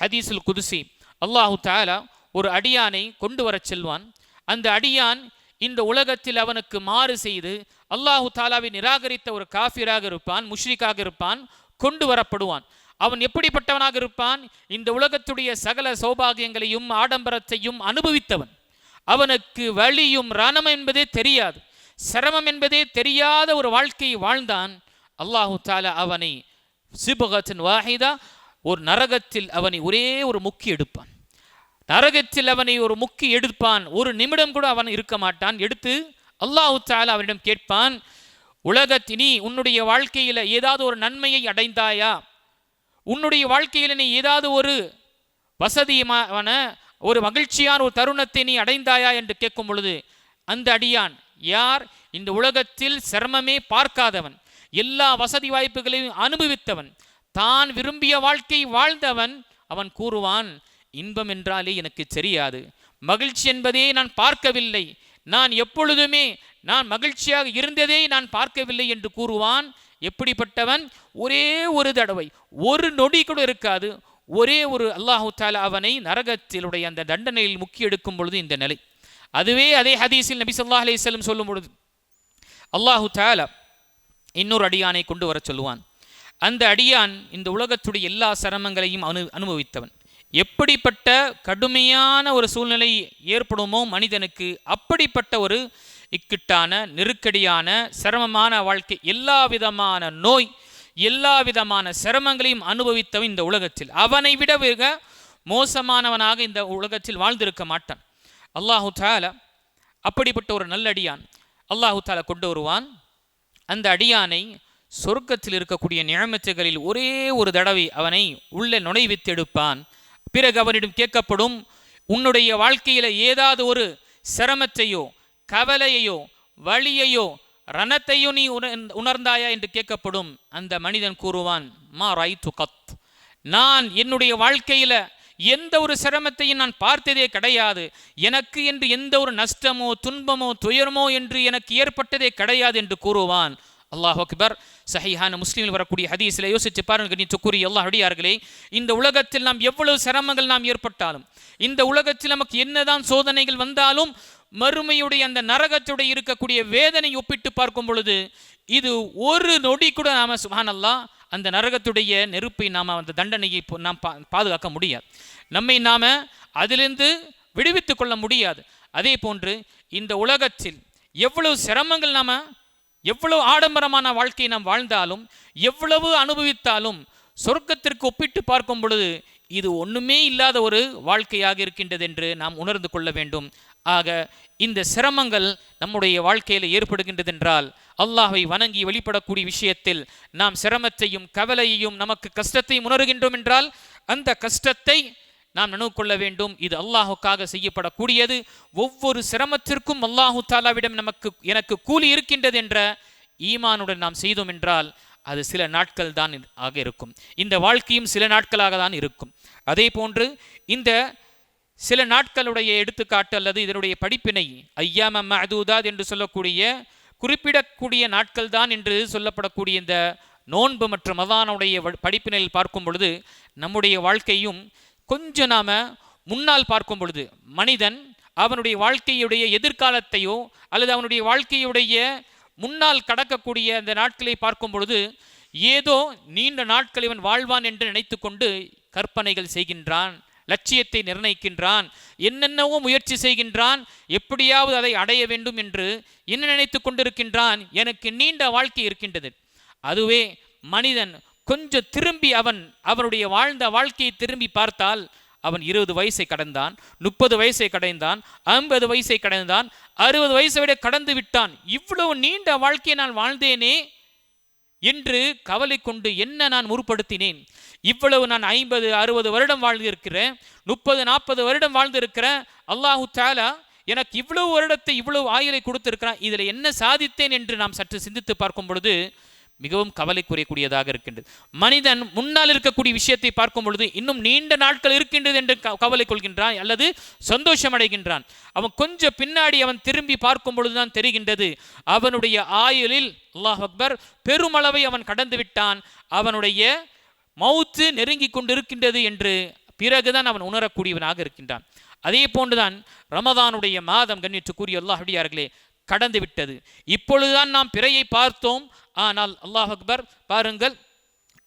[SPEAKER 2] ஹதீஸுல் குதுசி, அல்லாஹு தஆலா ஒரு அடியானை கொண்டு வர செல்வான். அந்த அடியான் இந்த உலகத்தில் அவனுக்கு மாறு செய்து அல்லாஹு தாலாவை நிராகரித்த ஒரு காஃபிராக இருப்பான், முஷ்ரிக்காக இருப்பான், கொண்டு வரப்படுவான். அவன் எப்படிப்பட்டவனாக இருப்பான்? இந்த உலகத்துடைய சகல சௌபாகியங்களையும் ஆடம்பரத்தையும் அனுபவித்தவன். அவனுக்கு வலியும் ரணம் என்பதே தெரியாது, சிரமம் என்பதே தெரியாத ஒரு வாழ்க்கையை வாழ்ந்தான். அல்லாஹு தாலா அவனை சிபகத்தின் வாஹிதா, ஒரு நரகத்தில் அவனை ஒரே ஒரு முக்கி எடுப்பான். நரகத்தில் அவனை ஒரு முக்கி எடுப்பான். ஒரு நிமிடம் கூட அவன் இருக்க மாட்டான். எடுத்து அல்லாஹு தஆலா அவனிடம் கேட்பான், உலகத்தினி உன்னுடைய வாழ்க்கையில் ஏதாவது ஒரு நன்மையை அடைந்தாயா? உன்னுடைய வாழ்க்கையில் நீ ஏதாவது ஒரு வசதியான ஒரு மகிழ்ச்சியான ஒரு தருணத்தை நீ அடைந்தாயா என்று கேட்கும் பொழுது அந்த அடியான் யார்? இந்த உலகத்தில் சிரமமே பார்க்காதவன், எல்லா வசதி வாய்ப்புகளையும் அனுபவித்தவன், தான் விரும்பிய வாழ்க்கை வாழ்ந்தவன். அவன் கூறுவான், இன்பம் என்றாலே எனக்கு தெரியாது, மகிழ்ச்சி என்பதே நான் பார்க்கவில்லை, நான் எப்பொழுதுமே நான் மகிழ்ச்சியாக இருந்ததே நான் பார்க்கவில்லை என்று கூறுவான். எப்படிப்பட்டவன்? ஒரே ஒரு தடவை, ஒரு நொடி கூட இருக்காது, ஒரே ஒரு அல்லாஹு தஆலா அவனை நரகத்திலுடைய அந்த தண்டனையில் முக்கி எடுக்கும் பொழுது இந்த நிலை. அதுவே அதே ஹதீஸில் நபி ஸல்லல்லாஹு அலைஹி வஸல்லம் சொல்லும் பொழுது அல்லாஹு தஆலா இன்னொரு அடியானை கொண்டு வர சொல்லுவான். அந்த அடியான் இந்த உலகத்துடைய எல்லா சிரமங்களையும் அனுபவித்தவன். எப்படிப்பட்ட கடுமையான ஒரு சூழ்நிலை ஏற்படுமோ மனிதனுக்கு, அப்படிப்பட்ட ஒரு இக்கட்டான நெருக்கடியான சிரமமான வாழ்க்கை, எல்லா விதமான நோய், எல்லா விதமான சிரமங்களையும் அனுபவித்தவன் இந்த உலகத்தில். அவனை விட மிக மோசமானவனாக இந்த உலகத்தில் வாழ்ந்திருக்க மாட்டான். அல்லாஹு தஆலா அப்படிப்பட்ட ஒரு நல்லடியான் அல்லாஹு தஆலா கொண்டு வருவான். அந்த அடியானை சொர்க்கத்தில் இருக்கக்கூடிய நியமத்துகளில் ஒரே ஒரு தடவை அவனை உள்ளே நுழைவித்து எடுப்பான். பிறகு அவனிடம் கேட்கப்படும், உன்னுடைய வாழ்க்கையில் ஏதாவது ஒரு சிரமத்தையோ கவலையையோ வலியையோ ரணத்தையோ நீ உணர்ந்தாயா என்று கேட்கப்படும். அந்த மனிதன் கூறுவான், மா ரைத்து கத், நான் என்னுடைய வாழ்க்கையில் எந்த ஒரு சிரமத்தையும் நான் பார்த்ததே கிடையாது, எனக்கு என்று எந்த ஒரு நஷ்டமோ துன்பமோ துயரமோ என்று எனக்கு ஏற்பட்டதே கிடையாது என்று கூறுவான். அல்லாஹ் அக்பர். சஹீஹான முஸ்லிமில் வரக்கூடிய ஹதீஸில் யோசிச்சு பாருங்கள், நீ துக்குரி அல்லாஹ் அடியார்களே, இந்த உலகத்தில் நாம் எவ்வளவு சிரமங்கள் நாம் ஏற்பட்டாலும், இந்த உலகத்தில் நமக்கு என்னதான் சோதனைகள் வந்தாலும், மறுமையுடைய அந்த நரகத்துடைய இருக்கக்கூடிய வேதனை ஒப்பிட்டு பார்க்கும் பொழுது இது ஒரு நொடி கூட நாம சுப்ஹானல்லாஹ் அந்த நரகத்துடைய நெருப்பை நாம் அந்த தண்டனையை நாம் பாதுகாக்க முடியாது, நம்மை நாம் அதிலிருந்து விடுவித்து கொள்ள முடியாது. அதே போன்று இந்த உலகத்தில் எவ்வளவு சிரமங்கள் நாம், எவ்வளவு ஆடம்பரமான வாழ்க்கையை நாம் வாழ்ந்தாலும், எவ்வளவு அனுபவித்தாலும், சொர்க்கத்திற்கு ஒப்பிட்டு பார்க்கும் பொழுது இது ஒன்றுமே இல்லாத ஒரு வாழ்க்கையாக இருக்கின்றது என்று நாம் உணர்ந்து கொள்ள வேண்டும். ஆக இந்த சிரமங்கள் நம்முடைய வாழ்க்கையில் ஏற்படுகின்றது என்றால், அல்லாஹ்வை வணங்கி வெளிப்படக்கூடிய விஷயத்தில் நாம் சிரமத்தையும் கவலையையும் நமக்கு கஷ்டத்தையும் உணர்கின்றோம் என்றால் அந்த கஷ்டத்தை நாம் நினைவு கொள்ள வேண்டும், இது அல்லாஹுக்காக செய்யப்படக்கூடியது. ஒவ்வொரு சிரமத்திற்கும் அல்லாஹு தாலாவிடம் எனக்கு கூலி இருக்கின்றது என்ற ஈமானுடன் நாம் செய்தோம் என்றால் அது சில நாட்கள் தான் ஆக இருக்கும். இந்த வாழ்க்கையும் சில நாட்களாக தான் இருக்கும். அதே போன்று இந்த சில நாட்களுடைய எடுத்துக்காட்டு அல்லது இதனுடைய படிப்பினை ஐயாம மஅதூதாத் என்று சொல்லக்கூடிய குறிப்பிடக்கூடிய நாட்கள் தான் என்று சொல்லப்படக்கூடிய இந்த நோன்பு மற்றும் ரமதானுடைய படிப்பினையில் பார்க்கும் பொழுது நம்முடைய வாழ்க்கையும் கொஞ்சம் நாம முன்னால் பார்க்கும் பொழுது மனிதன் அவனுடைய வாழ்க்கையுடைய எதிர்காலத்தையோ அல்லது அவனுடைய வாழ்க்கையுடைய முன்னால் கடக்கக்கூடிய அந்த நாட்களை பார்க்கும் பொழுது ஏதோ நீண்ட நாட்கள் இவன் வாழ்வான் என்று நினைத்து கொண்டு கற்பனைகள் செய்கின்றான், லட்சியத்தை நிர்ணயிக்கின்றான், என்னென்னவோ முயற்சி செய்கின்றான், எப்படியாவது அதை அடைய வேண்டும் என்று என்ன நினைத்து கொண்டிருக்கின்றான், எனக்கு நீண்ட வாழ்க்கை இருக்கின்றது. அதுவே மனிதன் கொஞ்சம் திரும்பி அவனுடைய வாழ்ந்த வாழ்க்கையை திரும்பி பார்த்தால் அவன் 20 வயசை கடந்தான், 30 வயசை கடந்தான், 50 வயசை கடந்தான், 60 வயசை விட கடந்து விட்டான். இவ்வளவு நீண்ட வாழ்க்கையை நான் வாழ்ந்தேனே என்று கவலை கொண்டு என்ன நான் முற்படுத்தினேன், இவ்வளவு நான் 50 60 வருடம் வாழ்ந்திருக்கிறேன், 30 40 வருடம் வாழ்ந்திருக்கிறேன், அல்லாஹு தஆலா எனக்கு இவ்வளவு வருடத்தை இவ்வளவு ஆயுளை கொடுத்திருக்கிறான், இதில் என்ன சாதித்தேன் என்று நாம் சற்று சிந்தித்து பார்க்கும் பொழுது மிகவும் கவலைக்குரியக்கூடியதாக இருக்கின்றது. மனிதன் முன்னால் இருக்கக்கூடிய விஷயத்தை பார்க்கும் பொழுது இன்னும் நீண்ட நாட்கள் இருக்கின்றது என்று கவலை கொள்கின்றான் அல்லது சந்தோஷம் அடைகின்றான். அவன் கொஞ்சம் பின்னாடி அவன் திரும்பி பார்க்கும் பொழுதுதான் தெரிகின்றது அவனுடைய ஆயுளில் அல்லாஹ் அக்பர் பெருமளவை அவன் கடந்து விட்டான், அவனுடைய மௌத்து நெருங்கி கொண்டிருக்கின்றது என்று பிறகுதான் அவன் உணரக்கூடியவனாக இருக்கின்றான். அதே போன்றுதான் ரமதானுடைய மாதம் கண்ணியத்துக்குரிய அல்லாஹ்வியார்களே கடந்து விட்டது. இப்பொழுதுதான் நாம் பிறையை பார்த்தோம், ஆனால் அல்லாஹ் அக்பர் பாருங்கள்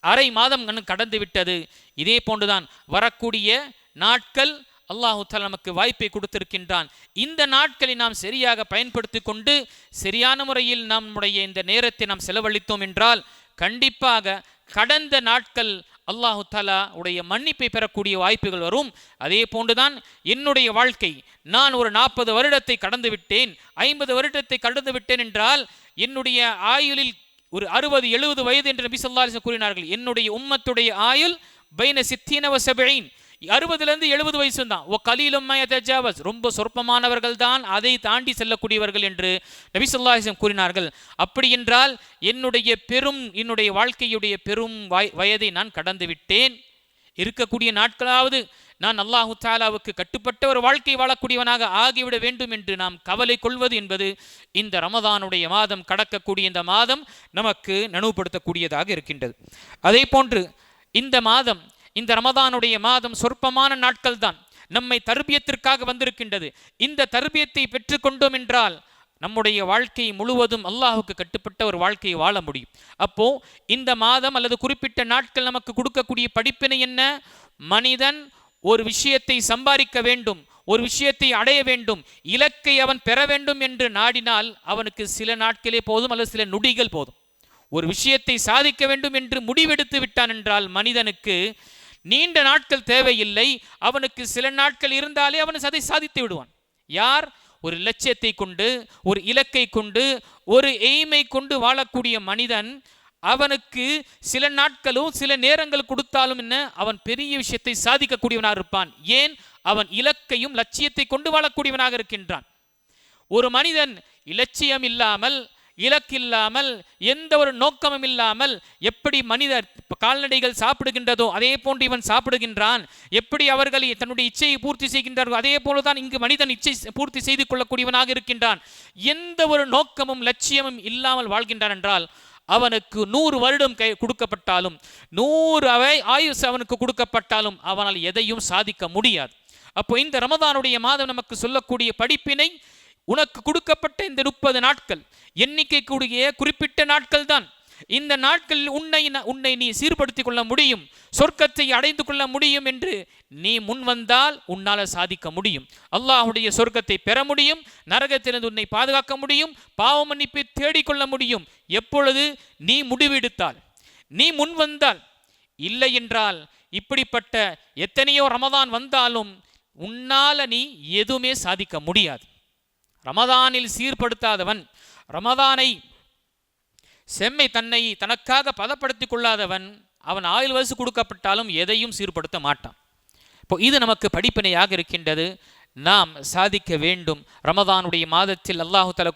[SPEAKER 2] அரை மாதம் கடந்து விட்டது. இதே போன்றுதான் வரக்கூடிய நாட்கள் அல்லாஹு தஆலா நமக்கு வாய்ப்பை கொடுத்திருக்கின்றான். இந்த நாட்களை நாம் சரியாக பயன்படுத்தி கொண்டு சரியான முறையில் நம்முடைய இந்த நேரத்தை நாம் செலவழித்தோம் என்றால் கண்டிப்பாக கடந்த நாட்கள் அல்லாஹு தஆலா உடைய மன்னிப்பை பெறக்கூடிய வாய்ப்புகள் வரும். அதே போன்றுதான் என்னுடைய வாழ்க்கை, நான் ஒரு 40 வருடத்தை கடந்து விட்டேன், 50 வருடத்தை கடந்து விட்டேன் என்றால் என்னுடைய ஆயுளில் ஒரு 60-70 வயது என்று நபி ஸல்லல்லாஹு அலைஹி வஸல்லம் கூறினார்கள். என்னுடைய உம்மத்துடைய ஆயுள் பைன 60 வ 70, 60லிருந்து 70 வயசு தான். ஓ கலீலும் மயதஜாவஸ், ரொம்ப சொற்பமானவர்கள் தான் அதை தாண்டி செல்லக்கூடியவர்கள் என்று நபி ஸல்லல்லாஹு அலைஹி வஸல்லம் கூறினார்கள். அப்படி என்றால் என்னுடைய வாழ்க்கையுடைய பெரும் வயதை நான் கடந்து விட்டேன். இருக்கக்கூடிய நாட்களாவது நான் அல்லாஹு தஆலாவுக்கு கட்டுப்பட்ட ஒரு வாழ்க்கை வாழக்கூடியவனாக ஆகிவிட வேண்டும் என்று நாம் கவலை கொள்வது என்பது இந்த ரமதானுடைய மாதம் கடக்கக்கூடிய இந்த மாதம் நமக்கு நினைவுபடுத்தக்கூடியதாக இருக்கின்றது. அதே போன்று இந்த ரமதானுடைய மாதம் சொற்பமான நாட்கள் தான் நம்மை தர்பியத்திற்காக வந்திருக்கின்றது. இந்த தர்பியத்தை பெற்றுக்கொண்டோம் என்றால் நம்முடைய வாழ்க்கை முழுவதும் அல்லாஹுக்கு கட்டுப்பட்ட ஒரு வாழ்க்கையை வாழ முடியும். அப்போ இந்த மாதம் அல்லது குறிப்பிட்ட நாட்கள் நமக்கு கொடுக்கக்கூடிய படிப்பினை என்ன? மனிதன் ஒரு விஷயத்தை சம்பாதிக்க வேண்டும், ஒரு விஷயத்தை அடைய வேண்டும், இலக்கை அவன் பெற வேண்டும் என்று நாடினால் அவனுக்கு சில நாட்களே போதும் அல்லது சில நொடிகள் போதும். ஒரு விஷயத்தை சாதிக்க வேண்டும் என்று முடிவெடுத்து விட்டான் என்றால் மனிதனுக்கு நீண்ட நாட்கள் தேவையில்லை, அவனுக்கு சில நாட்கள் இருந்தாலே அவன் அதை சாதித்து விடுவான். யார் ஒரு லட்சியத்தை கொண்டு, ஒரு இலக்கை கொண்டு, ஒரு எய்மை கொண்டு வாழக்கூடிய மனிதன், அவனுக்கு சில நாட்களும் சில நேரங்கள் கொடுத்தாலும் என்ன, அவன் பெரிய விஷயத்தை சாதிக்கக்கூடியவனாக இருப்பான். ஏன்? அவன் இலக்கையும் லட்சியத்தை கொண்டு வாழக்கூடியவனாக இருக்கின்றான். ஒரு மனிதன் இலட்சியம் இல்லாமல், இலக்கில்லாமல், எந்த ஒரு நோக்கமும் இல்லாமல் எப்படி மனிதர் கால்நடைகள் சாப்பிடுகின்றதோ அதே போன்று இவன் சாப்பிடுகின்றான். எப்படி அவர்கள் தன்னுடைய இச்சையை பூர்த்தி செய்கின்றார்கள் அதே போலதான் இங்கு மனிதன் இச்சை பூர்த்தி செய்து கொள்ளக்கூடியவனாக இருக்கின்றான். எந்த ஒரு நோக்கமும் லட்சியமும் இல்லாமல் வாழ்கின்றான் என்றால் அவனுக்கு 100 வருடம் கொடுக்கப்பட்டாலும், 100 ஆயுசு அவனுக்கு கொடுக்கப்பட்டாலும் அவனால் எதையும் சாதிக்க முடியாது. அப்போ இந்த ரமதானுடைய மாதம் நமக்கு சொல்லக்கூடிய படிப்பினை, உனக்கு கொடுக்கப்பட்ட இந்த 30 நாட்கள் எண்ணிக்கை கூடிய குறிப்பிட்ட நாட்கள் தான். இந்த நாட்களில் உன்னை நீ சீர்படுத்திக் கொள்ள முடியும், சொர்க்கத்தை அடைந்து கொள்ள முடியும் என்று நீ முன் வந்தால் உன்னால் சாதிக்க முடியும். அல்லாஹ்வுடைய சொர்க்கத்தை பெற முடியும், நரகத்திலிருந்து உன்னை பாதுகாக்க முடியும், பாவ மன்னிப்பை தேடிக்கொள்ள முடியும். எப்பொழுது? நீ முடிவெடுத்தால், நீ முன் வந்தால். இல்லை என்றால் இப்படிப்பட்ட எத்தனையோ ரமதான் வந்தாலும் உன்னால நீ எதுவுமே சாதிக்க முடியாது. ரமதானில் சீர்படுத்தாதவன், ரமதானை தன்னை தனக்காக பதப்படுத்திக் கொள்ளாதவன், அவன் ஆயுள் வயசு கொடுக்கப்பட்டாலும் எதையும் சீர்படுத்த மாட்டான். இப்போ இது நமக்கு படிப்பினையாக இருக்கின்றது. நாம் சாதிக்க வேண்டும். ரமதானுடைய மாதத்தில் அல்லாஹு தஆலா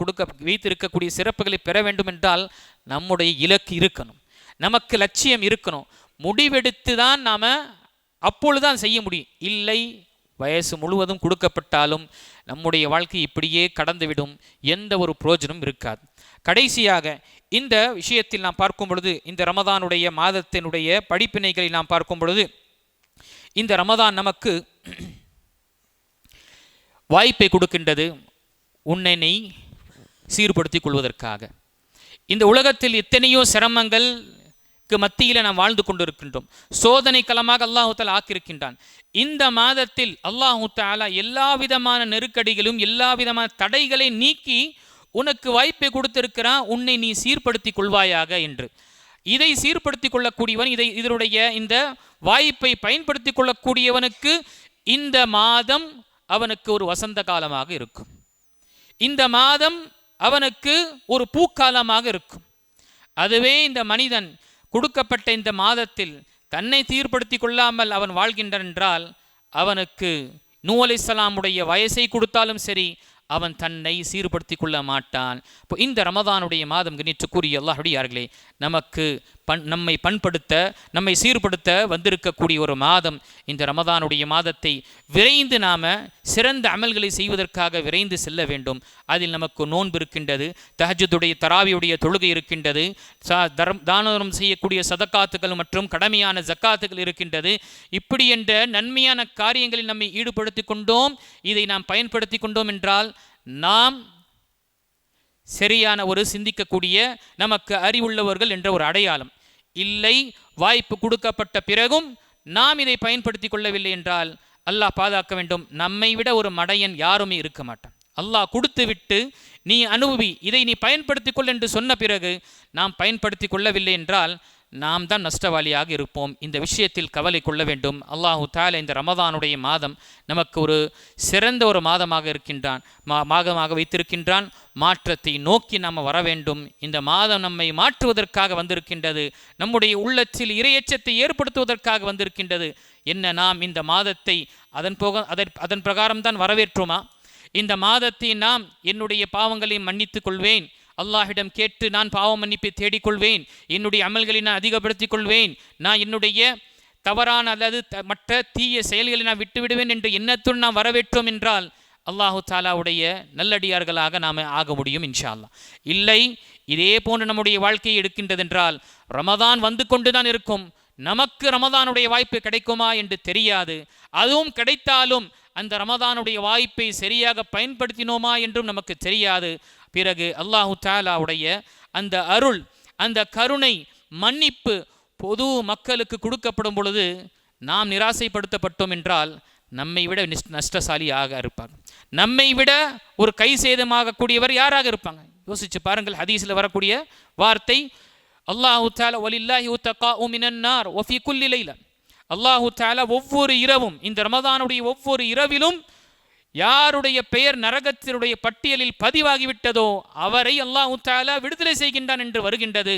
[SPEAKER 2] வைத்திருக்கக்கூடிய சிறப்புகளை பெற வேண்டும் என்றால் நம்முடைய இலக்கு இருக்கணும், நமக்கு லட்சியம் இருக்கணும். முடிவெடுத்து தான் நாம் அப்பொழுதுதான் செய்ய முடியும். இல்லை, வயசு முழுவதும் கொடுக்கப்பட்டாலும் நம்முடைய வாழ்க்கை இப்படியே கடந்துவிடும், எந்த ஒரு பிரயோஜனம் இருக்காது. கடைசியாக இந்த விஷயத்தில் நாம் பார்க்கும் பொழுது, இந்த ரமதானுடைய மாதத்தினுடைய படிப்பினைகளை நாம் பார்க்கும் பொழுது, இந்த ரமதான் நமக்கு வாய்ப்பை கொடுக்கின்றது உன்னை நீ சீர்படுத்திக் கொள்வதற்காக. இந்த உலகத்தில் எத்தனையோ சிரமங்கள் மத்தியில் நாம் வாழ்ந்து கொண்டிருக்கின்றோம். சோதனை களமாக அல்லாஹு தஆலா ஆக்கியிருக்கின்றான். இந்த மாதத்தில் அல்லாஹு தஆலா எல்லா விதமான நெருக்கடிகளும் எல்லா விதமான தடைகளை நீக்கி உனக்கு வாய்ப்பை கொடுத்திருக்கிறான், உன்னை நீ சீர்படுத்திக் கொள்வாயாக என்று. இதை சீர்படுத்திக் கொள்ளக்கூடியவன், இதனுடைய இந்த வாய்ப்பை பயன்படுத்திக் கொள்ளக்கூடியவனுக்கு இந்த மாதம் அவனுக்கு ஒரு வசந்த காலமாக இருக்கும். இந்த மாதம் அவனுக்கு ஒரு பூக்காலமாக இருக்கும். அதுவே இந்த மனிதன் கொடுக்கப்பட்ட இந்த மாதத்தில் தன்னை தீர்ப்படுத்தி கொள்ளாமல் அவன் வாழ்கின்றான் என்றால் அவனுக்கு நூஹ் அலைஹிஸ்ஸலாமுடைய வயசை கொடுத்தாலும் சரி, அவன் தன்னை சீர்படுத்தி கொள்ள மாட்டான். இப்போ இந்த ரமதானுடைய மாதம் கணித்துக்குரிய அல்லாஹ்வுடையார்களே, நமக்கு நம்மை பண்படுத்த, நம்மை சீர்படுத்த வந்திருக்கக்கூடிய ஒரு மாதம். இந்த ரமதானுடைய மாதத்தை விரைந்து நாம் சிறந்த அமல்களை செய்வதற்காக விரைந்து செல்ல வேண்டும். அதில் நமக்கு நோன்பு இருக்கின்றது, தஹஜ்ஜுடைய தராவியுடைய தொழுகை இருக்கின்றது, தானம் செய்யக்கூடிய சதக்காத்துகள் மற்றும் கடமையான ஜக்காத்துகள் இருக்கின்றது. இப்படி என்ற நன்மையான காரியங்களில் நம்மை ஈடுபடுத்தி கொண்டோம். இதை நாம் பயன்படுத்தி கொண்டோம் என்றால் நாம் சரியான ஒரு சிந்திக்கக்கூடிய நமக்கு அறிவுள்ளவர்கள் என்ற ஒரு அடையாளம். இல்லை, வாய்ப்பு கொடுக்கப்பட்ட பிறகும் நாம் இதை பயன்படுத்தி கொள்ளவில்லை என்றால் அல்லாஹ் பாதுகாக்க வேண்டும், நம்மை விட ஒரு மடையன் யாருமே இருக்க மாட்டான். அல்லாஹ் கொடுத்து விட்டு நீ அனுபவி, இதை நீ பயன்படுத்தி கொள் என்று சொன்ன பிறகு நாம் பயன்படுத்தி கொள்ளவில்லை என்றால் நாம் தான் நஷ்டவாளியாக இருப்போம். இந்த விஷயத்தில் கவலை கொள்ள வேண்டும். அல்லாஹு தஆலா இந்த ரமதானுடைய மாதம் நமக்கு ஒரு சிறந்த ஒரு மாதமாக இருக்கின்றான், மாதமாக வைத்திருக்கின்றான். மாற்றத்தை நோக்கி நாம் வர வேண்டும். இந்த மாதம் நம்மை மாற்றுவதற்காக வந்திருக்கின்றது, நம்முடைய உள்ளத்தில் இறையச்சத்தை ஏற்படுத்துவதற்காக வந்திருக்கின்றது. என்ன, நாம் இந்த மாதத்தை அதன் பிரகாரம்தான் வரவேற்றோமா? இந்த மாதத்தை நாம் என்னுடைய பாவங்களை மன்னித்துக் கொள்வேன், அல்லாஹிடம் கேட்டு நான் பாவ மன்னிப்பை தேடிக்கொள்வேன், என்னுடைய அமல்களை நான் அதிகப்படுத்திக் கொள்வேன், நான் என்னுடைய தவறான அல்லது மற்ற தீய செயல்களை நான் விட்டுவிடுவேன் என்ற எண்ணத்துடன் நாம் வரவேற்றோம் என்றால் அல்லாஹு தாலாவுடைய நல்லடியார்களாக நாம் ஆக முடியும் இன்ஷா அல்லாஹ். இல்லை, இதே போன்று நம்முடைய வாழ்க்கையை எடுக்கின்றதென்றால் ரமதான் வந்து கொண்டுதான் இருக்கும். நமக்கு ரமதானுடைய வாய்ப்பு கிடைக்குமா என்று தெரியாது. அதுவும் கிடைத்தாலும் அந்த ரமதானுடைய வாய்ப்பை சரியாக பயன்படுத்தினோமா என்றும் நமக்கு தெரியாது. பிறகு அல்லாஹு தஆலாவுடைய அந்த அருள், அந்த கருணை, மன்னிப்பு பொது மக்களுக்கு கொடுக்கப்படும் பொழுது நாம் நிராசைப்படுத்தப்பட்டோம் என்றால் நம்மை விட நஷ்டசாலியாக இருப்பாங்க. நம்மை விட ஒரு கை சேதமாகக்கூடியவர் யாராக இருப்பாங்க? யோசிச்சு பாருங்கள். ஹதீஸில் வரக்கூடிய வார்த்தை, அல்லாஹு தஆலா வலில்லாஹி உத்தகாஉ மினன் நார் வஃபி குல்லி லைலா. அல்லாஹு தஆலா ஒவ்வொரு இரவும், இந்த ரமதானுடைய ஒவ்வொரு இரவிலும் யாருடைய பெயர் நரகத்தினுடைய பட்டியலில் பதிவாகிவிட்டதோ அவரை அல்லாஹு தஆலா விடுதலை செய்கின்றான் என்று வருகின்றது.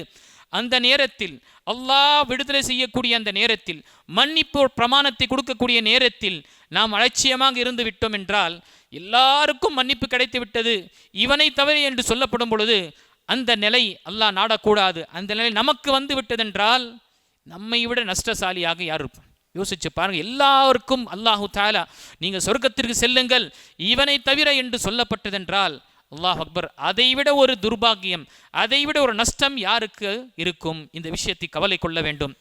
[SPEAKER 2] அந்த நேரத்தில் அல்லாஹ் விடுதலை செய்யக்கூடிய அந்த நேரத்தில், மன்னிப்பு பிரமாணத்தை கொடுக்கக்கூடிய நேரத்தில் நாம் அலட்சியமாக இருந்து விட்டோம் என்றால் எல்லாருக்கும் மன்னிப்பு கிடைத்து விட்டது, இவனை தவிர என்று சொல்லப்படும் பொழுது அந்த நிலை அல்லாஹ் நாடக்கூடாது. அந்த நிலை நமக்கு வந்து விட்டதென்றால் நம்மை விட நஷ்டசாலியாக யார் இருப்போம்? யோசிச்சு பாருங்க. எல்லாருக்கும் அல்லாஹு தஆலா நீங்கள் சொர்க்கத்திற்கு செல்லுங்கள் இவனை தவிர என்று சொல்லப்பட்டதென்றால் அல்லாஹ் அக்பர், அதைவிட ஒரு துர்பாகியம், அதைவிட ஒரு நஷ்டம் யாருக்கு இருக்கும்? இந்த விஷயத்தை கவலை கொள்ள வேண்டும்.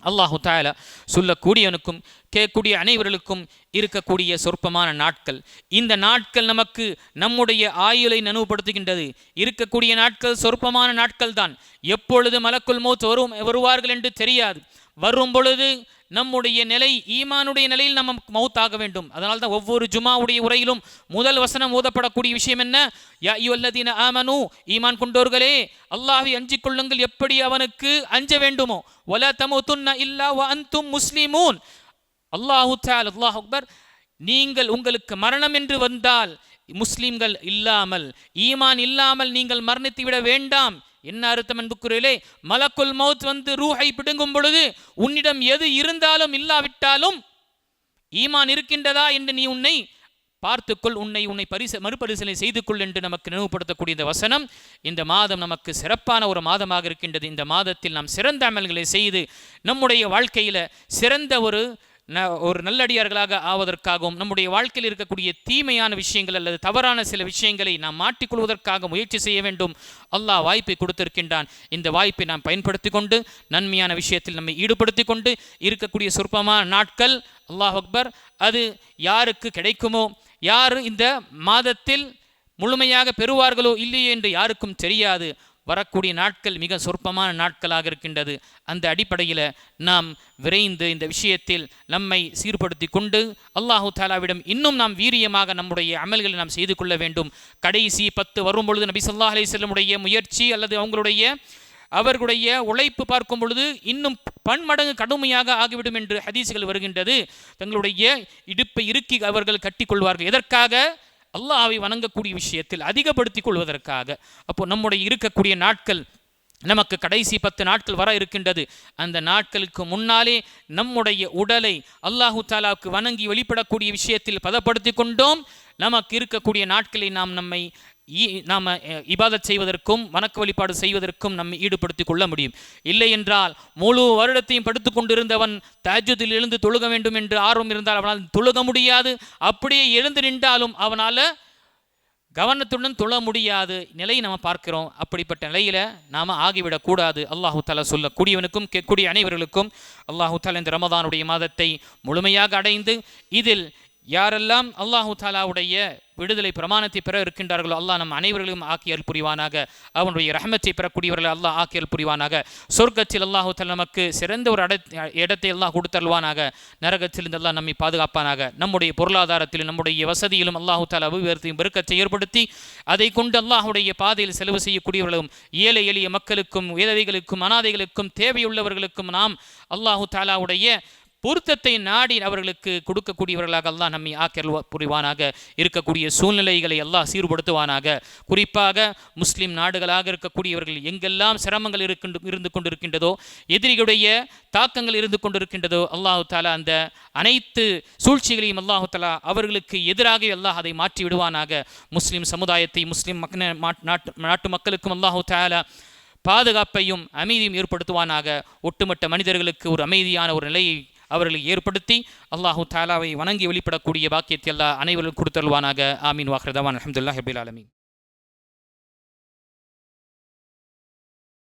[SPEAKER 2] அல்லாஹு தஆலா சொல்லக்கூடியவனுக்கும் கேட்கக்கூடிய அனைவர்களுக்கும் இருக்கக்கூடிய சொற்பமான நாட்கள். இந்த நாட்கள் நமக்கு நம்முடைய ஆயுளை நனவுபடுத்துகின்றது. இருக்கக்கூடிய நாட்கள் சொற்பமான நாட்கள் தான். எப்பொழுது மலக்குல் மௌத் வருவார்கள் என்று தெரியாது. வரும் பொழுது நம்முடைய நிலை ஈமானுடைய நிலையில் நம்ம மௌத்தாக வேண்டும். அதனால தான் ஒவ்வொரு ஜுமாவுடைய உரையிலும் முதல் வசனம் ஓதப்படக்கூடிய விஷயம் என்ன? யா அய்யுஹல்லதீன ஆமனூ, ஈமான் கொண்டோர்களே அல்லாஹ்வை அஞ்சிக் கொள்ளுங்கள், எப்படி அவனுக்கு அஞ்ச வேண்டுமோ. வலா தமூதுன்ன இல்லா வ அன்தும் முஸ்லிமூன். அல்லாஹு தஆலா, அல்லாஹ் அக்பர், நீங்கள் உங்களுக்கு மரணம் என்று வந்தால் முஸ்லிம்கள் இல்லாமல், ஈமான் இல்லாமல் நீங்கள் மரணித்து விட வேண்டாம். என்ன அர்த்தம் அன்புக்குரியவர்களே? மலக்குல் மௌத் வந்து ரூஹை பிடுங்கும் பொழுது உன்னிடம் எது இருந்தாலும் இல்லாவிட்டாலும் ஈமான் இருக்கின்றதா என்று நீ உன்னை பார்த்துக்கொள், உன்னை மறுபரிசீலனை செய்து கொள் என்று நமக்கு நினைவுபடுத்தக்கூடிய இந்த வசனம் இந்த மாதம் நமக்கு சிறப்பான ஒரு மாதமாக இருக்கின்றது. இந்த மாதத்தில் நாம் சிறந்த அமல்களை செய்து நம்முடைய வாழ்க்கையில் சிறந்த ஒரு நல்லடியார்களாக ஆவதற்காகவும் நம்முடைய வாழ்க்கையில் இருக்கக்கூடிய தீமையான விஷயங்கள் அல்லது தவறான சில விஷயங்களை நாம் மாற்றிக்கொள்வதற்காக முயற்சி செய்ய வேண்டும். அல்லாஹ் வாய்ப்பை கொடுத்திருக்கின்றான். இந்த வாய்ப்பை நாம் பயன்படுத்தி கொண்டு நன்மையான விஷயத்தில் நம்மை ஈடுபடுத்தி கொண்டு இருக்கக்கூடிய சொற்பமான நாட்கள், அல்லாஹ் அக்பர், அது யாருக்கு கிடைக்குமோ, யார் இந்த மாதத்தில் முழுமையாக பெறுவார்களோ இல்லையோ என்று யாருக்கும் தெரியாது. வரக்கூடிய நாட்கள் மிக சொற்பமான நாட்களாக இருக்கின்றது. அந்த அடிப்படையில் நாம் விரைந்து இந்த விஷயத்தில் நம்மை சீர்படுத்தி கொண்டு அல்லாஹு தஆலாவிடம் இன்னும் நாம் வீரியமாக நம்முடைய அமல்களை நாம் செய்து கொள்ள வேண்டும். கடைசி 10 வரும்பொழுது நபி ஸல்லல்லாஹு அலைஹி வஸல்லம் முயற்சி அல்லது அவர்களுடைய உழைப்பு பார்க்கும் பொழுது இன்னும் பன்மடங்கு கடுமையாக ஆகிவிடும் என்று ஹதீஸ்கள் வருகின்றது. தங்களுடைய இடுப்பை இறுக்கி அவர்கள் கட்டிக்கொள்வார்கள். எதற்காக? அல்லாஹ்வை வணங்கக்கூடிய விஷயத்தில் அதிகப்படுத்திக் கொள்வதற்காக. அப்போ நம்முடைய இருக்கக்கூடிய நாட்கள் நமக்கு கடைசி 10 நாட்கள் வர இருக்கின்றது. அந்த நாட்களுக்கு முன்னாலே நம்முடைய உடலை அல்லாஹு தாலாவுக்கு வணங்கி வெளிப்படக்கூடிய விஷயத்தில் பதப்படுத்தி கொண்டோம். நமக்கு இருக்கக்கூடிய நாட்களை நாம் இபாதத் செய்வதற்கும் வணக்க வழிபாடு செய்வதற்கும் நம்மை ஈடுபடுத்திக் கொள்ள முடியும். இல்லை என்றால் முழு வருடத்தையும் படுத்து கொண்டிருந்தவன் தஹஜ்ஜுதில் எழுந்து தொழுக வேண்டும் என்று ஆர்வம் இருந்தால் அவனால் தொழுக முடியாது. அப்படியே எழுந்து நின்றாலும் அவனால் கவனத்துடன் தொழ முடியாது நிலையை நம்ம பார்க்கிறோம். அப்படிப்பட்ட நிலையில் நாம் ஆகிவிடக்கூடாது. அல்லாஹு தாலா சொல்லக்கூடியவனுக்கும் கேட்கக்கூடிய அனைவர்களுக்கும் அல்லாஹு தாலா இந்த ரமதானுடைய மாதத்தை முழுமையாக அடைந்து இதில் யாரெல்லாம் அல்லாஹு தாலாவுடைய விடுதலை பிரமாணத்தை பெற இருக்கின்றார்களோ அல்லாஹ் நம் அனைவர்களும் ஆக்கியல் புரிவானாக. அவனுடைய ரஹமத்தை பெறக்கூடியவர்கள் அல்லாஹ் ஆக்கியல் புரிவானாக. சொர்க்கத்தில் அல்லாஹு தாலா நமக்கு சிறந்த ஒரு இடத்தை அல்லாஹ் கொடுத்தருவானாக. நரகத்தில் இருந்து அல்லாஹ் நம்மை பாதுகாப்பானாக. நம்முடைய பொருளாதாரத்திலும் நம்முடைய வசதியிலும் அல்லாஹு தாலா அபிவிருத்தியும் பெருக்கத்தை ஏற்படுத்தி அதை கொண்டு அல்லாஹுடைய பாதையில் செலவு செய்யக்கூடியவர்களும் ஏழை எளிய மக்களுக்கும் விதவைகளுக்கும் அனாதைகளுக்கும் தேவையுள்ளவர்களுக்கும் நாம் அல்லாஹு தாலாவுடைய பொருத்தத்தை நாடி அவர்களுக்கு கொடுக்கக்கூடியவர்களாக அல்லாஹ் நம்மை ஆக்கல் புரிவானாக. இருக்கக்கூடிய சூழ்நிலைகளை அல்லாஹ் சீர்படுத்துவானாக. குறிப்பாக முஸ்லிம் நாடுகளாக இருக்கக்கூடியவர்கள் எங்கெல்லாம் சிரமங்கள் இருந்து கொண்டிருக்கின்றதோ, எதிரிகளுடைய தாக்கங்கள் இருந்து கொண்டிருக்கின்றதோ, அல்லாஹு தாலா அந்த அனைத்து சூழ்ச்சிகளையும் அல்லாஹு தாலா அவர்களுக்கு எதிராக அல்லாஹ் அதை மாற்றி விடுவானாக. முஸ்லிம் சமுதாயத்தை முஸ்லிம் நாட்டு மக்களுக்கும் அல்லாஹு தாலா பாதுகாப்பையும் அமைதியும் ஏற்படுத்துவானாக. ஒட்டுமொத்த மனிதர்களுக்கு ஒரு அமைதியான ஒரு நிலையை அவர்களை ஏற்படுத்தி அல்லாஹு தாலாவை வணங்கி வெளிப்படக்கூடிய பாக்கியத்தை அல்லாஹ் அனைவரும் கொடுத்தருவானாக. ஆமீன். வாஹிர் தவான் அல்ஹம்துலில்லாஹி ரப்பில் ஆலமீன்.